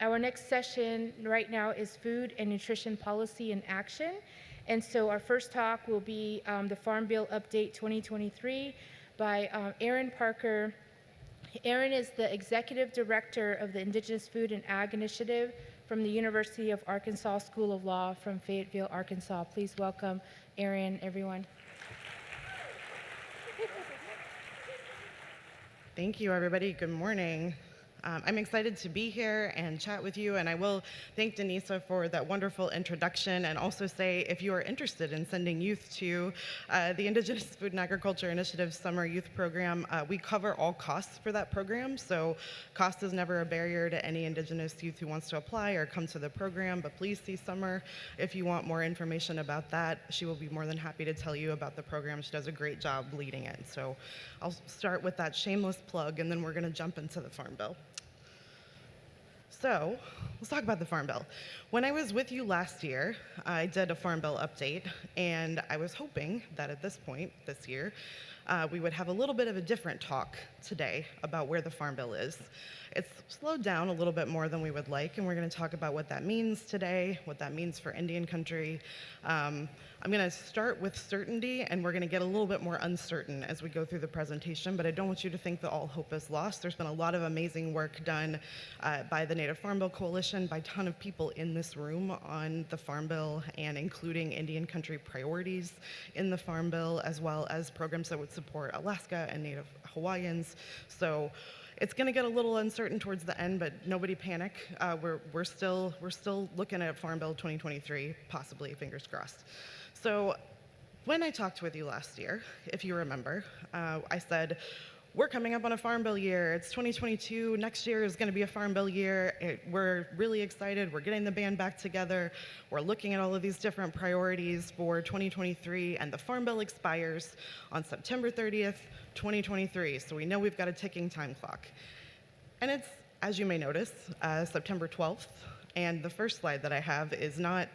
Our next session right now is Food and Nutrition Policy in Action. And so our first talk will be the Farm Bill Update 2023 by Erin Parker. Erin is the Executive Director of the Indigenous Food and Ag Initiative from the University of Arkansas School of Law from Fayetteville, Arkansas. Please welcome Erin, everyone. Thank you, everybody. Good morning. I'm excited to be here and chat with you, and I will thank Denisa for that wonderful introduction, and also say if you are interested in sending youth to the Indigenous Food and Agriculture Initiative Summer Youth Program, we cover all costs for that program, so cost is never a barrier to any Indigenous youth who wants to apply or come to the program, but please see Summer if you want more information about that. She will be more than happy to tell you about the program. She does a great job leading it, so I'll start with that shameless plug, and then we're going to jump into the Farm Bill. So let's talk about the Farm Bill. When I was with you last year, I did a Farm Bill update, and I was hoping that at this point this year, we would have a little bit of a different talk today about where the Farm Bill is. It's slowed down a little bit more than we would like, and we're going to talk about what that means today, what that means for Indian country. I'm going to start with certainty, and we're going to get a little bit more uncertain as we go through the presentation, but I don't want you to think that all hope is lost. There's been a lot of amazing work done by the Native Farm Bill Coalition, by a ton of people in this room on the Farm Bill, and including Indian country priorities in the Farm Bill, as well as programs that would support Alaska and Native Hawaiians. So it's going to get a little uncertain towards the end, but nobody panic. We're still looking at Farm Bill 2023, possibly, fingers crossed. So when I talked with you last year, if you remember, I said, we're coming up on a Farm Bill year. It's 2022. Next year is going to be a Farm Bill year. We're really excited. We're getting the band back together. We're looking at all of these different priorities for 2023, and the Farm Bill expires on September 30th, 2023. So we know we've got a ticking time clock. And it's, as you may notice, September 12th. And the first slide that I have is not,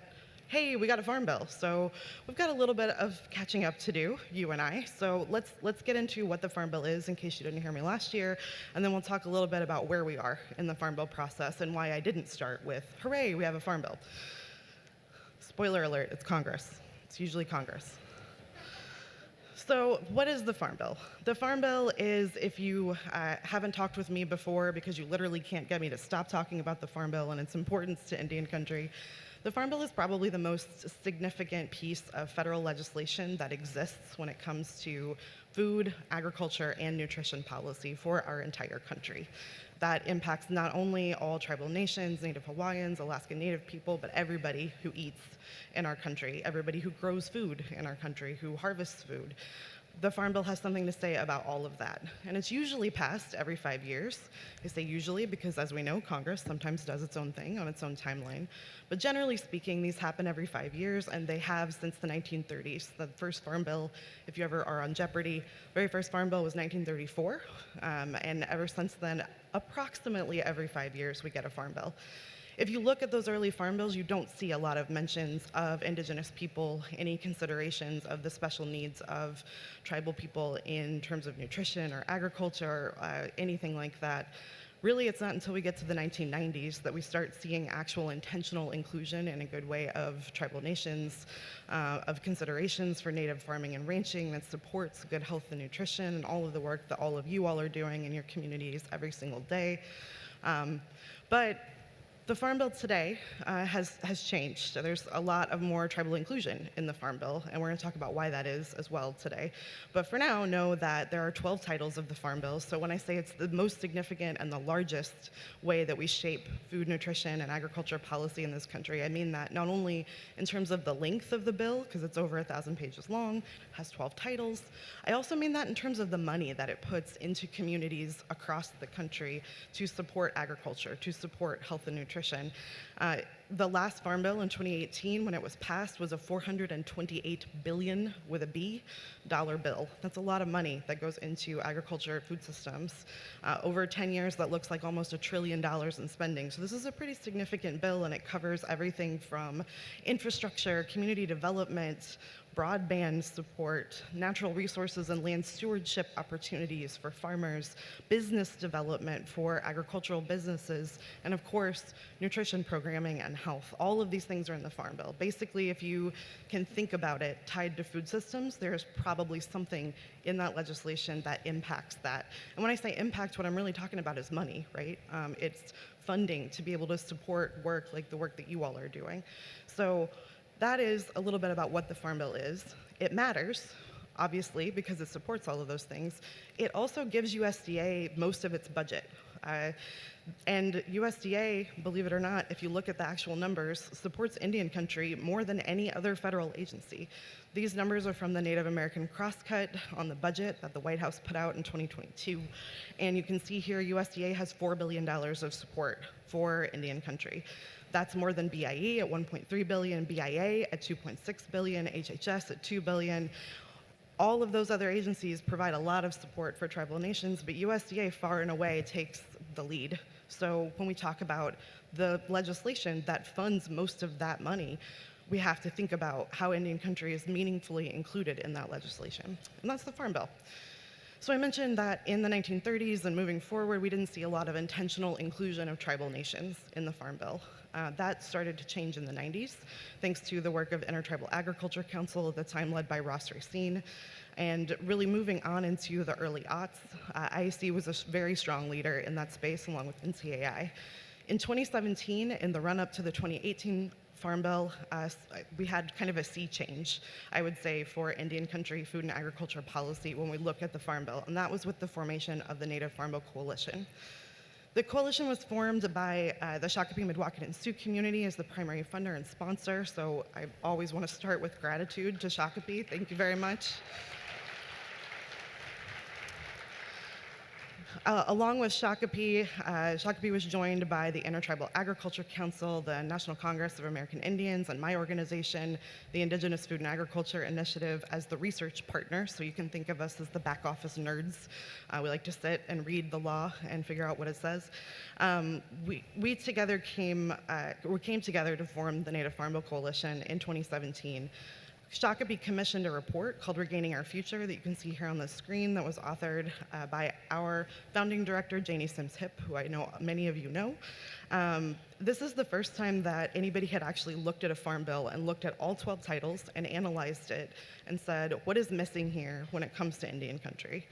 hey, we got a Farm Bill. So we've got a little bit of catching up to do, you and I. So let's get into what the Farm Bill is, in case you didn't hear me last year, and then we'll talk a little bit about where we are in the Farm Bill process and why I didn't start with, hooray, we have a Farm Bill. Spoiler alert, it's Congress. It's usually Congress. So what is the Farm Bill? The Farm Bill is, if you haven't talked with me before, because you literally can't get me to stop talking about the Farm Bill and its importance to Indian country, the Farm Bill is probably the most significant piece of federal legislation that exists when it comes to food, agriculture, and nutrition policy for our entire country. That impacts not only all tribal nations, Native Hawaiians, Alaska Native people, but everybody who eats in our country, everybody who grows food in our country, who harvests food. The Farm Bill has something to say about all of that. And it's usually passed every 5 years. I say usually because, as we know, Congress sometimes does its own thing on its own timeline. But generally speaking, these happen every 5 years, and they have since the 1930s. The first Farm Bill, if you ever are on Jeopardy, very first Farm Bill was 1934. And ever since then, approximately every 5 years, we get a Farm Bill. If you look at those early Farm Bills, you don't see a lot of mentions of Indigenous people, any considerations of the special needs of tribal people in terms of nutrition or agriculture, anything like that. Really, it's not until we get to the 1990s that we start seeing actual intentional inclusion in a good way of tribal nations, of considerations for native farming and ranching that supports good health and nutrition and all of the work that all of you all are doing in your communities every single day. But the Farm Bill today has changed. There's a lot of more tribal inclusion in the Farm Bill, and we're going to talk about why that is as well today. But for now, know that there are 12 titles of the Farm Bill, so when I say it's the most significant and the largest way that we shape food, nutrition, and agriculture policy in this country, I mean that not only in terms of the length of the bill, because it's over 1,000 pages long, has 12 titles, I also mean that in terms of the money that it puts into communities across the country to support agriculture, to support health and nutrition. The last Farm Bill in 2018, when it was passed, was a $428 billion with a B dollar bill. That's a lot of money that goes into agriculture, food systems. Over 10 years, that looks like almost $1 trillion in spending. So this is a pretty significant bill, and it covers everything from infrastructure, community development, broadband support, natural resources and land stewardship opportunities for farmers, business development for agricultural businesses, and of course, nutrition programming and health. All of these things are in the Farm Bill. Basically, if you can think about it tied to food systems, there's probably something in that legislation that impacts that. And when I say impact, what I'm really talking about is money, right? It's funding to be able to support work like the work that you all are doing. So that is a little bit about what the Farm Bill is. It matters, obviously, because it supports all of those things. It also gives USDA most of its budget. And USDA, believe it or not, if you look at the actual numbers, supports Indian country more than any other federal agency. These numbers are from the Native American crosscut on the budget that the White House put out in 2022. And you can see here USDA has $4 billion of support for Indian country. That's more than BIE at $1.3 billion, BIA at $2.6 billion, HHS at $2 billion. All of those other agencies provide a lot of support for tribal nations, but USDA far and away takes the lead. So when we talk about the legislation that funds most of that money, we have to think about how Indian country is meaningfully included in that legislation. And that's the Farm Bill. So I mentioned that in the 1930s and moving forward, we didn't see a lot of intentional inclusion of tribal nations in the Farm Bill. That started to change in the 90s, thanks to the work of Intertribal Agriculture Council, at the time led by Ross Racine. And really moving on into the early aughts, IAC was a very strong leader in that space, along with NCAI. In 2017, in the run-up to the 2018 Farm Bill, we had kind of a sea change, I would say, for Indian country food and agriculture policy when we look at the Farm Bill, and that was with the formation of the Native Farm Bill Coalition. The coalition was formed by the Shakopee, Mdewakanton, and Sioux community as the primary funder and sponsor, so I always want to start with gratitude to Shakopee. Thank you very much. Along with Shakopee, Shakopee was joined by the Intertribal Agriculture Council, the National Congress of American Indians, and my organization, the Indigenous Food and Agriculture Initiative, as the research partner. So you can think of us as the back office nerds. We like to sit and read the law and figure out what it says. We came together to form the Native Farm Bill Coalition in 2017. Shakopee commissioned a report called Regaining Our Future that you can see here on the screen that was authored by our founding director, Janie Sims-Hipp, who I know many of you know. This is the first time that anybody had actually looked at a farm bill and looked at all 12 titles and analyzed it and said, what is missing here when it comes to Indian country?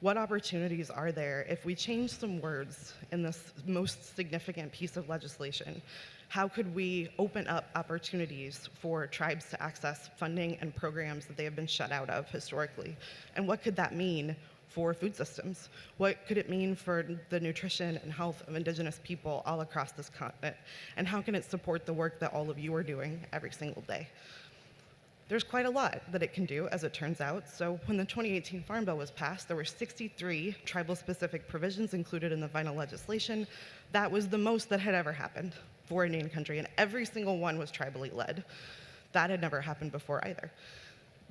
What opportunities are there if we change some words in this most significant piece of legislation? How could we open up opportunities for tribes to access funding and programs that they have been shut out of historically? And what could that mean for food systems? What could it mean for the nutrition and health of Indigenous people all across this continent? And how can it support the work that all of you are doing every single day? There's quite a lot that it can do, as it turns out. So when the 2018 Farm Bill was passed, there were 63 tribal-specific provisions included in the final legislation. That was the most that had ever happened for Indian country, and every single one was tribally led. That had never happened before either.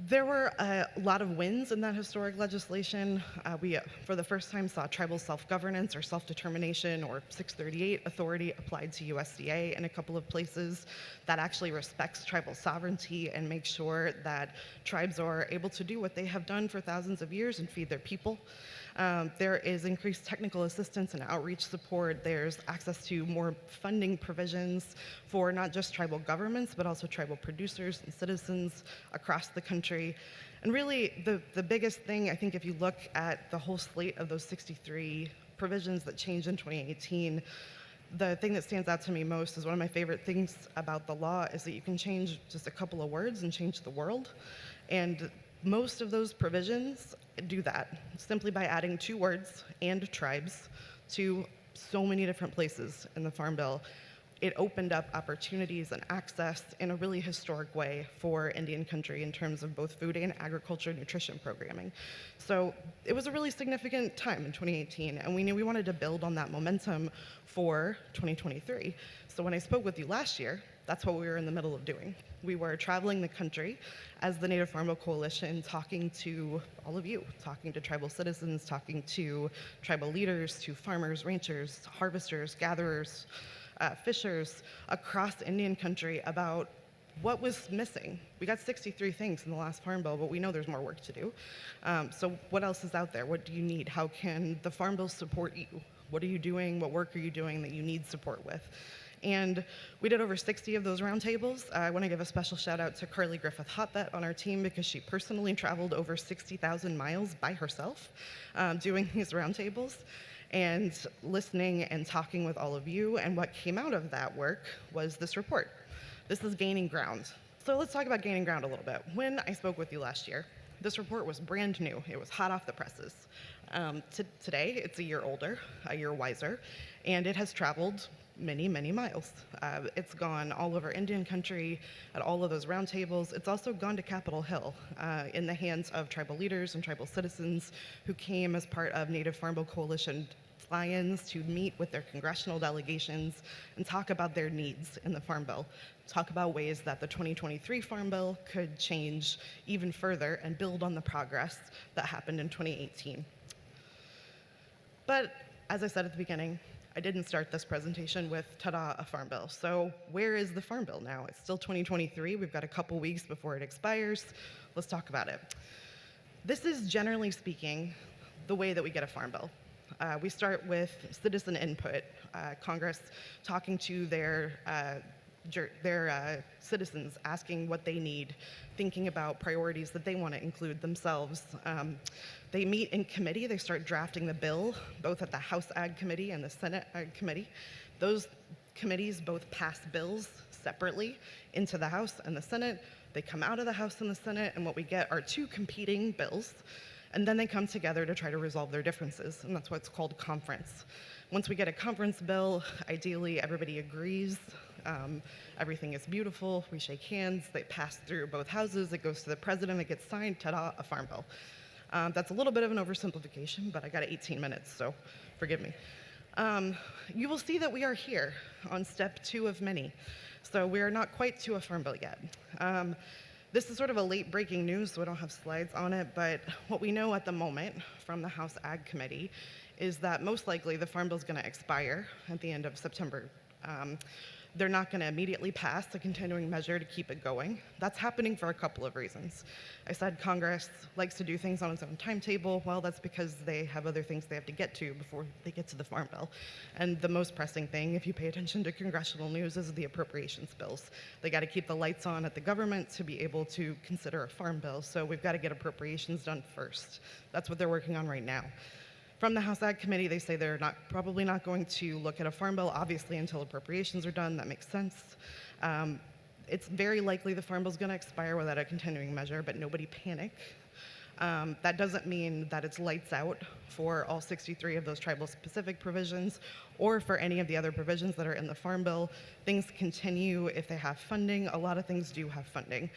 There were a lot of wins in that historic legislation. We, for the first time, saw tribal self-governance or self-determination or 638 authority applied to USDA in a couple of places. That actually respects tribal sovereignty and makes sure that tribes are able to do what they have done for thousands of years and feed their people. There is increased technical assistance and outreach support. There's access to more funding provisions for not just tribal governments, but also tribal producers and citizens across the country. And really, the biggest thing, I think, if you look at the whole slate of those 63 provisions that changed in 2018, the thing that stands out to me most is one of my favorite things about the law is that you can change just a couple of words and change the world. And most of those provisions do that simply by adding 2 words and tribes to so many different places in the Farm Bill. it opened up opportunities and access in a really historic way for Indian country in terms of both food and agriculture nutrition programming. So it was a really significant time in 2018, and we knew we wanted to build on that momentum for 2023. So when I spoke with you last year, that's what we were in the middle of doing. We were traveling the country as the Native Farm Bill Coalition, talking to all of you, talking to tribal citizens, talking to tribal leaders, to farmers, ranchers, harvesters, gatherers, fishers across Indian country about what was missing. We got 63 things in the last Farm Bill, but we know there's more work to do. So what else is out there? What do you need? How can the Farm Bill support you? What are you doing? What work are you doing that you need support with? And we did over 60 of those roundtables. I want to give a special shout out to Carly Griffith-Hotvet on our team because she personally traveled over 60,000 miles by herself doing these roundtables and listening and talking with all of you. And what came out of that work was this report. This is Gaining Ground. So let's talk about gaining ground a little bit. When I spoke with you last year, this report was brand new. It was hot off the presses. Today, it's a year older, a year wiser, and it has traveled many, many miles. It's gone all over Indian country at all of those roundtables. It's also gone to Capitol Hill in the hands of tribal leaders and tribal citizens who came as part of Native Farm Bill Coalition fly-ins to meet with their congressional delegations and talk about their needs in the Farm Bill, talk about ways that the 2023 Farm Bill could change even further and build on the progress that happened in 2018. But as I said at the beginning, I didn't start this presentation with, ta-da, a Farm Bill. So where is the Farm Bill now? It's still 2023. We've got a couple weeks before it expires. Let's talk about it. This is, generally speaking, the way that we get a Farm Bill. We start with citizen input, Congress talking to their citizens, asking what they need, thinking about priorities that they want to include themselves. They meet in committee. They start drafting the bill, both at the House Ag Committee and the Senate Ag Committee. Those committees both pass bills separately into the House and the Senate. They come out of the House and the Senate, and what we get are two competing bills, and then they come together to try to resolve their differences, and that's what's called conference. Once we get a conference bill, ideally everybody agrees. Everything is beautiful. We shake hands. They pass through both houses. It goes to the president. It gets signed. Ta-da, a Farm Bill. That's a little bit of an oversimplification, but I got 18 minutes, so forgive me. You will see that we are here on step 2 of many. So we are not quite to a Farm Bill yet. This is sort of a late breaking news, so I don't have slides on it, but what we know at the moment from the House Ag Committee is that most likely the Farm Bill is going to expire at the end of September. They're not going to immediately pass a continuing measure to keep it going. That's happening for a couple of reasons. I said Congress likes to do things on its own timetable. Well, that's because they have other things they have to get to before they get to the Farm Bill. And the most pressing thing, if you pay attention to congressional news, is the appropriations bills. They got to keep the lights on at the government to be able to consider a Farm Bill. So we've got to get appropriations done first. That's what they're working on right now. From the House Ag Committee, they say they're probably not going to look at a Farm Bill, obviously, until appropriations are done. That makes sense. It's very likely the Farm Bill is going to expire without a continuing measure, but nobody panic. That doesn't mean that it's lights out for all 63 of those tribal-specific provisions or for any of the other provisions that are in the Farm Bill. Things continue if they have funding. A lot of things do have funding.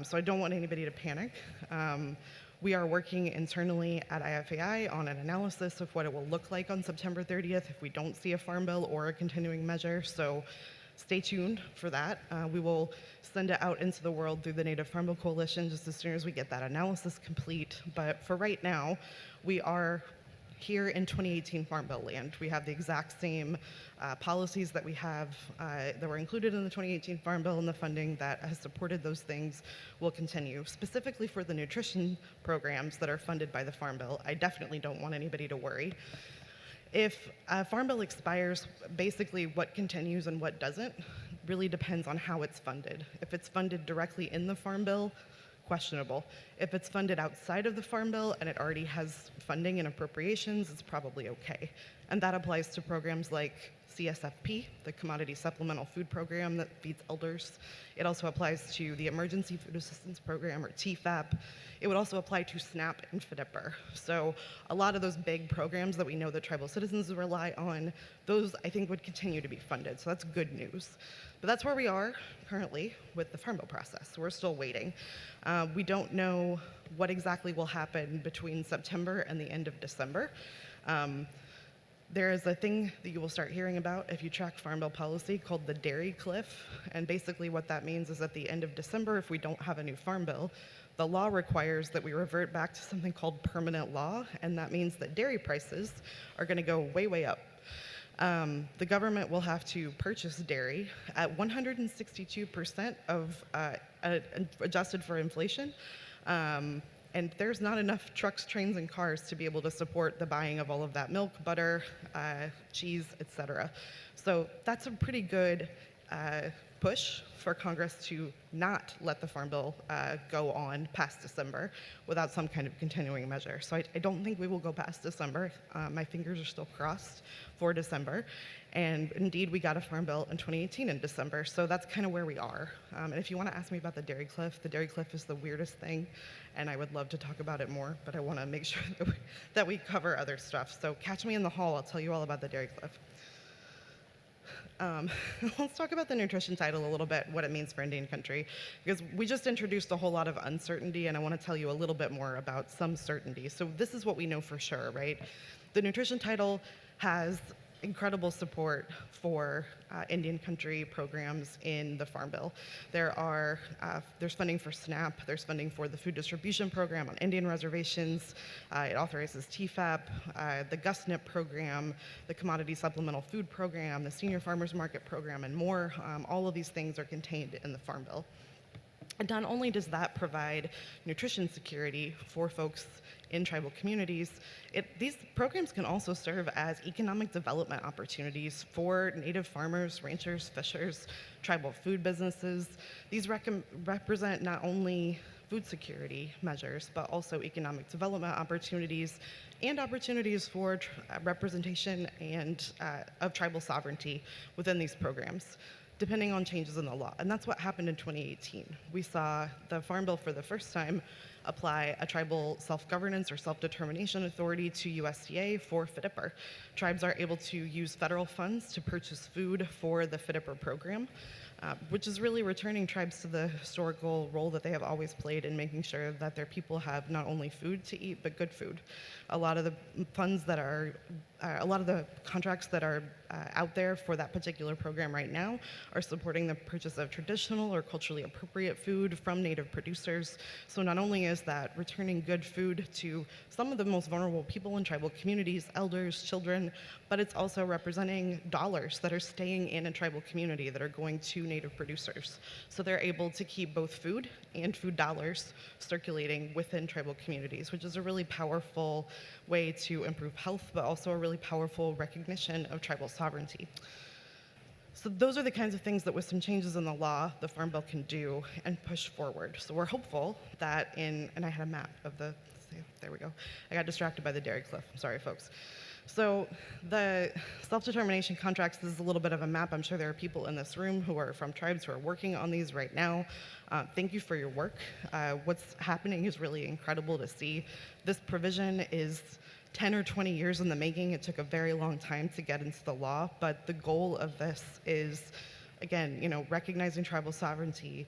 So I don't want anybody to panic. We are working internally at IFAI on an analysis of what it will look like on September 30th if we don't see a Farm Bill or a continuing measure, so stay tuned for that. We will send it out into the world through the Native Farm Bill Coalition just as soon as we get that analysis complete. But for right now, we are here in 2018 Farm Bill land. We have the exact same policies that we have that were included in the 2018 Farm Bill, and the funding that has supported those things will continue. Specifically for the nutrition programs that are funded by the Farm Bill, I definitely don't want anybody to worry. If a Farm Bill expires, basically what continues and what doesn't really depends on how it's funded. If it's funded directly in the Farm Bill, questionable. If it's funded outside of the Farm Bill and it already has funding and appropriations, it's probably okay. And that applies to programs like CSFP, the Commodity Supplemental Food Program that feeds elders. It also applies to the Emergency Food Assistance Program, or TFAP. it would also apply to SNAP and FDPR. So a lot of those big programs that we know that tribal citizens rely on, those I think would continue to be funded. So that's good news. But that's where we are currently with the Farm Bill process. We're still waiting. We don't know what exactly will happen between September and the end of December. There is a thing that you will start hearing about if you track Farm Bill policy called the dairy cliff. And basically what that means is at the end of December, if we don't have a new Farm Bill, the law requires that we revert back to something called permanent law. And that means that dairy prices are going to go way, way up. The government will have to purchase dairy at 162% of adjusted for inflation. And there's not enough trucks, trains, and cars to be able to support the buying of all of that milk, butter, cheese, etc. So that's a pretty good push for Congress to not let the Farm Bill go on past December without some kind of continuing measure. So I don't think we will go past December. My fingers are still crossed for December. And indeed, we got a Farm Bill in 2018 in December, so that's kind of where we are. And if you want to ask me about the dairy cliff is the weirdest thing, and I would love to talk about it more, but I want to make sure that we cover other stuff. So catch me in the hall, I'll tell you all about the dairy cliff. Let's talk about the nutrition title a little bit, what it means for Indian country, because we just introduced a whole lot of uncertainty, and I want to tell you a little bit more about some certainty. So this is what we know for sure, right? The nutrition title has incredible support for Indian country programs in the Farm Bill. There's funding for SNAP, there's funding for the food distribution program on Indian reservations, it authorizes TFAP, the GUSNIP program, the Commodity Supplemental Food Program, the Senior Farmers Market Program, and more. All of these things are contained in the Farm Bill. And not only does that provide nutrition security for folks in tribal communities, these programs can also serve as economic development opportunities for Native farmers, ranchers, fishers, tribal food businesses. These represent not only food security measures, but also economic development opportunities and opportunities for representation and of tribal sovereignty within these programs, depending on changes in the law. And that's what happened in 2018. We saw the Farm Bill for the first time apply a tribal self-governance or self-determination authority to USDA for FDPR. Tribes are able to use federal funds to purchase food for the FDPR program, which is really returning tribes to the historical role that they have always played in making sure that their people have not only food to eat, but good food. A lot of the funds that are, a lot of the contracts that are out there for that particular program right now are supporting the purchase of traditional or culturally appropriate food from Native producers. So not only is that returning good food to some of the most vulnerable people in tribal communities, elders, children, but it's also representing dollars that are staying in a tribal community that are going to Native producers. So they're able to keep both food and food dollars circulating within tribal communities, which is a really powerful way to improve health, but also a really powerful recognition of tribal sovereignty. So those are the kinds of things that with some changes in the law, the Farm Bill can do and push forward. So we're hopeful that and I had a map of there we go. I got distracted by the dairy cliff. I'm sorry, folks. So the self-determination contracts, this is a little bit of a map. I'm sure there are people in this room who are from tribes who are working on these right now. Thank you for your work. What's happening is really incredible to see. This provision is 10 or 20 years in the making. It took a very long time to get into the law, but the goal of this is, again, recognizing tribal sovereignty,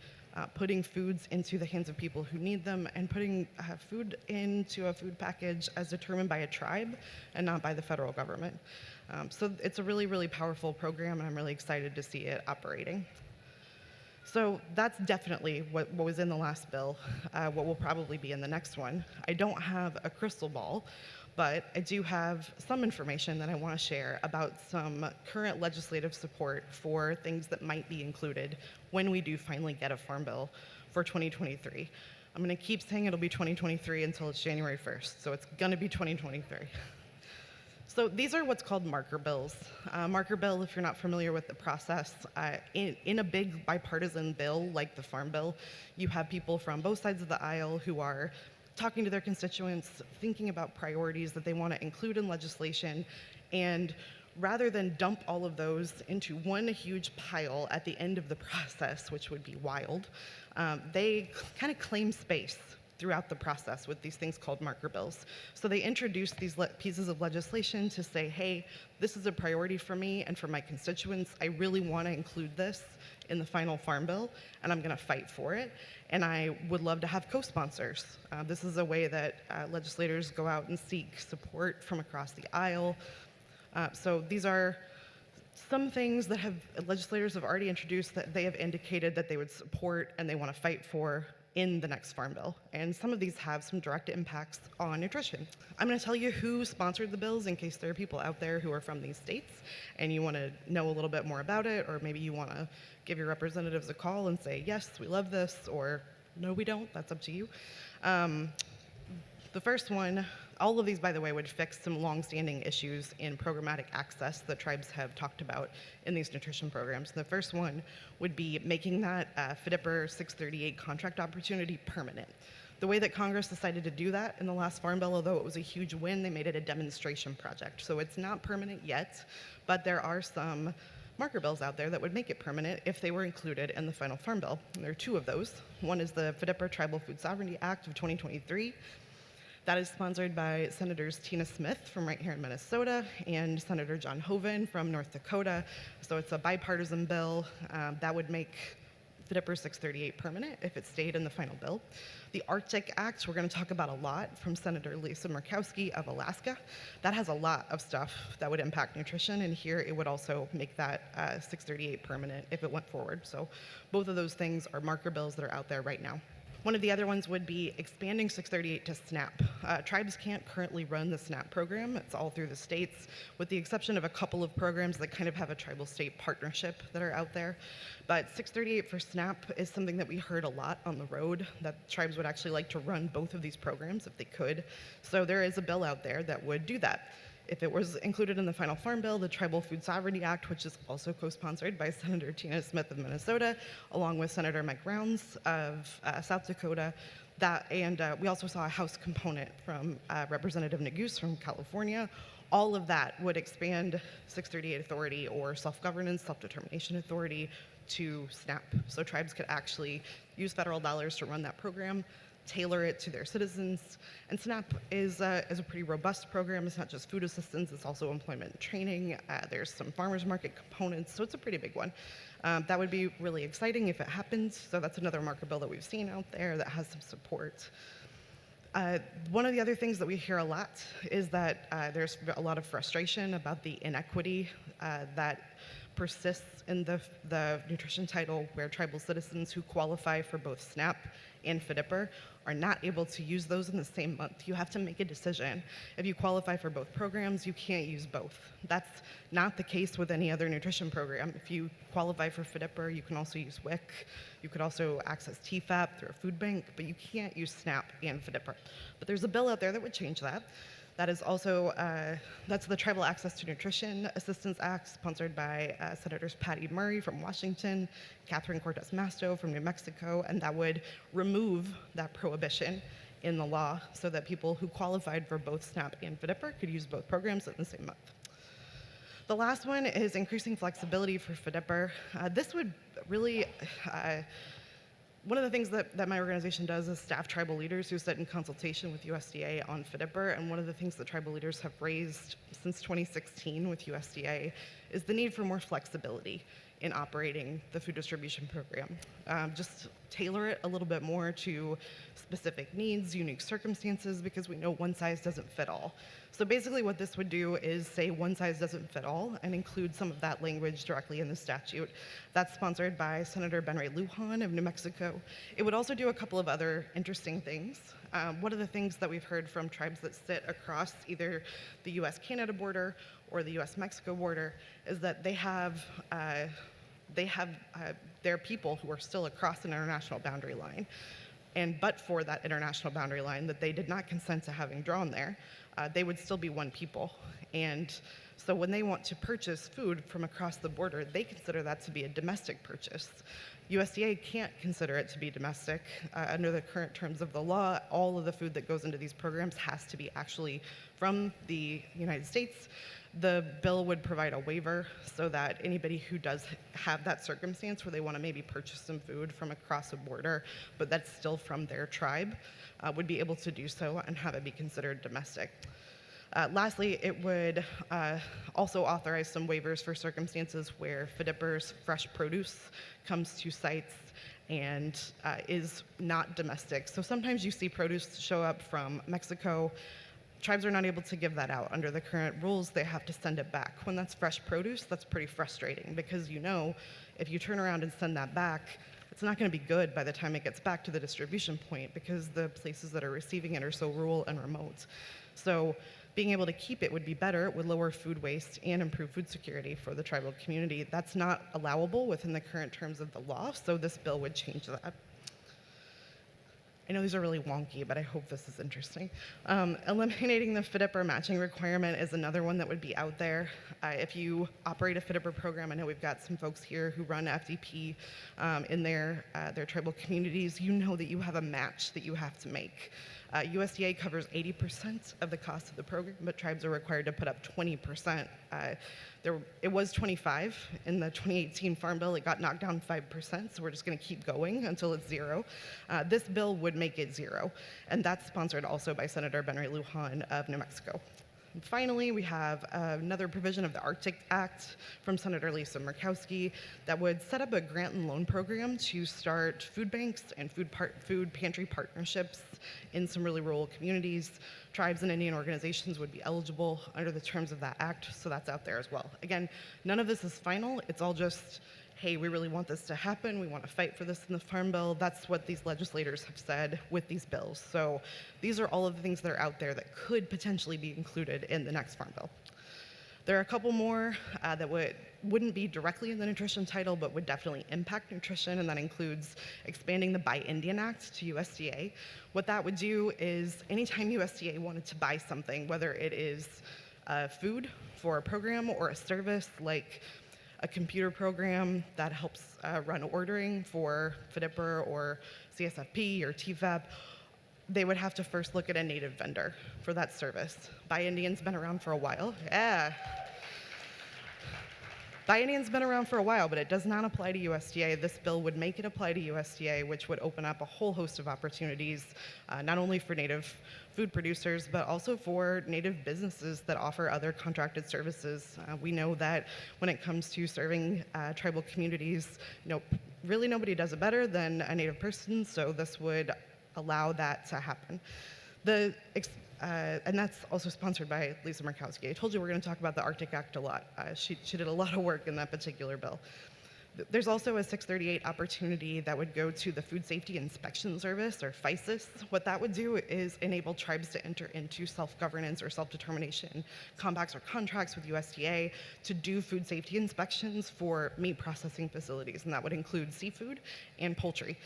putting foods into the hands of people who need them, and putting food into a food package as determined by a tribe and not by the federal government. So it's a really, really powerful program, and I'm really excited to see it operating. So that's definitely what was in the last bill, what will probably be in the next one. I don't have a crystal ball, but I do have some information that I want to share about some current legislative support for things that might be included when we do finally get a Farm Bill for 2023. I'm going to keep saying it'll be 2023 until it's January 1st, so it's going to be 2023. So these are what's called marker bills. Marker bill, if you're not familiar with the process, in a big bipartisan bill like the Farm Bill, you have people from both sides of the aisle who are talking to their constituents, thinking about priorities that they want to include in legislation, and rather than dump all of those into one huge pile at the end of the process, which would be wild, they kind of claim space throughout the process with these things called marker bills. So they introduced these pieces of legislation to say, hey, this is a priority for me and for my constituents. I really want to include this in the final farm bill, and I'm going to fight for it. And I would love to have co-sponsors. This is a way that legislators go out and seek support from across the aisle. So these are some things that legislators have already introduced that they have indicated that they would support and they want to fight for in the next farm bill. And some of these have some direct impacts on nutrition. I'm going to tell you who sponsored the bills in case there are people out there who are from these states and you want to know a little bit more about it, or maybe you want to give your representatives a call and say, yes, we love this, or no, we don't. That's up to you. The first one, all of these, by the way, would fix some longstanding issues in programmatic access that tribes have talked about in these nutrition programs. The first one would be making that FDPR 638 contract opportunity permanent. The way that Congress decided to do that in the last Farm Bill, although it was a huge win, they made it a demonstration project. So it's not permanent yet, but there are some marker bills out there that would make it permanent if they were included in the final Farm Bill. And there are two of those. One is the FDPR Tribal Food Sovereignty Act of 2023. That is sponsored by Senators Tina Smith from right here in Minnesota and Senator John Hoeven from North Dakota. So it's a bipartisan bill that would make FDPR 638 permanent if it stayed in the final bill. The Arctic Act, we're going to talk about a lot, from Senator Lisa Murkowski of Alaska. That has a lot of stuff that would impact nutrition, and here it would also make that 638 permanent if it went forward. So both of those things are marker bills that are out there right now. One of the other ones would be expanding 638 to SNAP. Tribes can't currently run the SNAP program. It's all through the states, with the exception of a couple of programs that kind of have a tribal-state partnership that are out there. But 638 for SNAP is something that we heard a lot on the road, that tribes would actually like to run both of these programs if they could. So there is a bill out there that would do that. If it was included in the final Farm Bill, the Tribal Food Sovereignty Act, which is also co-sponsored by Senator Tina Smith of Minnesota, along with Senator Mike Rounds of South Dakota, we also saw a House component from Representative Neguse from California. All of that would expand 638 authority, or self-governance, self-determination authority, to SNAP. So tribes could actually use federal dollars to run that program, tailor it to their citizens. And SNAP is a pretty robust program. It's not just food assistance, it's also employment and training. There's some farmers market components, so it's a pretty big one. That would be really exciting if it happens. So that's another marker bill that we've seen out there that has some support. One of the other things that we hear a lot is that there's a lot of frustration about the inequity that persists in the nutrition title, where tribal citizens who qualify for both SNAP and FDPR are not able to use those in the same month. You have to make a decision. If you qualify for both programs, you can't use both. That's not the case with any other nutrition program. If you qualify for FDPR, you can also use WIC. You could also access TFAP through a food bank, but you can't use SNAP and FDPR. But there's a bill out there that would change that. That is also, that's the Tribal Access to Nutrition Assistance Act, sponsored by Senators Patty Murray from Washington, Catherine Cortez Masto from New Mexico, and that would remove that prohibition in the law so that people who qualified for both SNAP and FDPR could use both programs in the same month. The last one is increasing flexibility for FDPR. This would really, one of the things that my organization does is staff tribal leaders who sit in consultation with USDA on FDPR, and one of the things that tribal leaders have raised since 2016 with USDA is the need for more flexibility in operating the food distribution program. Just tailor it a little bit more to specific needs, unique circumstances, because we know one size doesn't fit all. So basically what this would do is say one size doesn't fit all and include some of that language directly in the statute. That's sponsored by Senator Ben Ray Lujan of New Mexico. It would also do a couple of other interesting things. One of the things that we've heard from tribes that sit across either the US-Canada border or the US-Mexico border is that they have their people who are still across an international boundary line. And but for that international boundary line that they did not consent to having drawn there, they would still be one people. And so when they want to purchase food from across the border, they consider that to be a domestic purchase. USDA can't consider it to be domestic. Under the current terms of the law, all of the food that goes into these programs has to be actually from the United States. The bill would provide a waiver so that anybody who does have that circumstance where they want to maybe purchase some food from across a border, but that's still from their tribe, would be able to do so and have it be considered domestic. Lastly, it would also authorize some waivers for circumstances where FDIPR's fresh produce comes to sites and is not domestic. So sometimes you see produce show up from Mexico. Tribes are not able to give that out. Under the current rules, they have to send it back. When that's fresh produce, that's pretty frustrating because if you turn around and send that back, it's not going to be good by the time it gets back to the distribution point because the places that are receiving it are so rural and remote. So being able to keep it would be better. It would lower food waste and improve food security for the tribal community. That's not allowable within the current terms of the law, so this bill would change that. I know these are really wonky, but I hope this is interesting. Eliminating the FDIPR matching requirement is another one that would be out there. If you operate a FDIPR program, I know we've got some folks here who run FDP in their tribal communities. You know that you have a match that you have to make. USDA covers 80% of the cost of the program, but tribes are required to put up 20%. It was 25 in the 2018 Farm Bill. It got knocked down 5%, so we're just going to keep going until it's zero. This bill would make it zero, and that's sponsored also by Senator Benry Lujan of New Mexico. And finally, we have another provision of the Arctic Act from Senator Lisa Murkowski that would set up a grant and loan program to start food banks and food pantry partnerships in some really rural communities. Tribes and Indian organizations would be eligible under the terms of that act, so that's out there as well. Again, none of this is final. It's all just, hey, we really want this to happen. We want to fight for this in the Farm Bill. That's what these legislators have said with these bills. So these are all of the things that are out there that could potentially be included in the next Farm Bill. There are a couple more that wouldn't be directly in the nutrition title, but would definitely impact nutrition, and that includes expanding the Buy Indian Act to USDA. What that would do is anytime USDA wanted to buy something, whether it is food for a program or a service like a computer program that helps run ordering for FDIPR or CSFP or TFAP, they would have to first look at a native vendor for that service. Buy Indian's been around for a while. Yeah. Buy Indian's been around for a while, but it does not apply to USDA. This bill would make it apply to USDA, which would open up a whole host of opportunities, not only for native food producers, but also for native businesses that offer other contracted services. We know that when it comes to serving tribal communities, really nobody does it better than a native person, so this would allow that to happen. And that's also sponsored by Lisa Murkowski. I told you we're going to talk about the Arctic Act a lot. She did a lot of work in that particular bill. There's also a 638 opportunity that would go to the Food Safety Inspection Service, or FISIS. What that would do is enable tribes to enter into self-governance or self-determination compacts or contracts with USDA to do food safety inspections for meat processing facilities, and that would include seafood and poultry.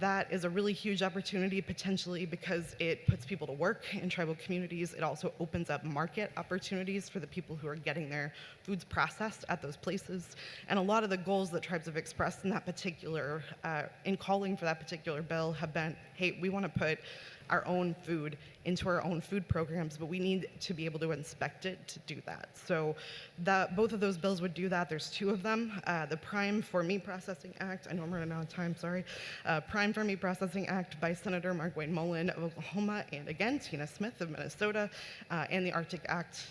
That is a really huge opportunity potentially because it puts people to work in tribal communities. It also opens up market opportunities for the people who are getting their foods processed at those places. And a lot of the goals that tribes have expressed in that particular, in calling for that particular bill have been, hey, we want to put our own food into our own food programs, but we need to be able to inspect it to do that. So both of those bills would do that. There's two of them. The Prime for Meat Processing Act, I know I'm running out of time, sorry. Prime for Meat Processing Act by Senator Mark Wayne Mullen of Oklahoma, and again, Tina Smith of Minnesota, and the Arctic Act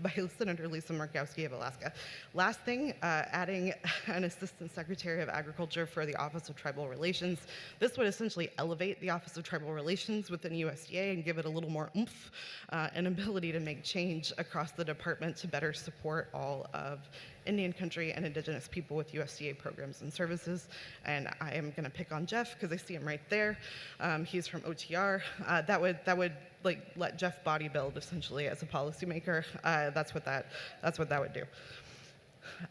by Senator Lisa Murkowski of Alaska. Last thing, adding an Assistant Secretary of Agriculture for the Office of Tribal Relations. This would essentially elevate the Office of Tribal Relations within USDA and give it a little more oomph and ability to make change across the department to better support all of Indian country and Indigenous people with USDA programs and services. And I am going to pick on Jeff because I see him right there. He's from OTR. That would like let Jeff body build essentially as a policymaker. That's what that would do.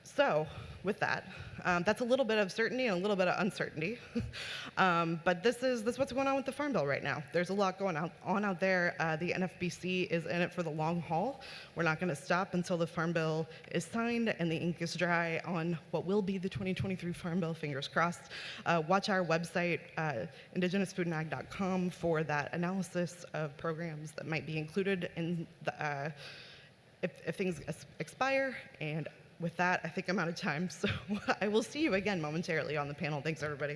So, with that, that's a little bit of certainty and a little bit of uncertainty. But this is what's going on with the Farm Bill right now. There's a lot going on out there. The NFBC is in it for the long haul. We're not going to stop until the Farm Bill is signed and the ink is dry on what will be the 2023 Farm Bill, fingers crossed. Watch our website, indigenousfoodandag.com, for that analysis of programs that might be included in the, if things expire. And with that, I think I'm out of time, so I will see you again momentarily on the panel. Thanks, everybody.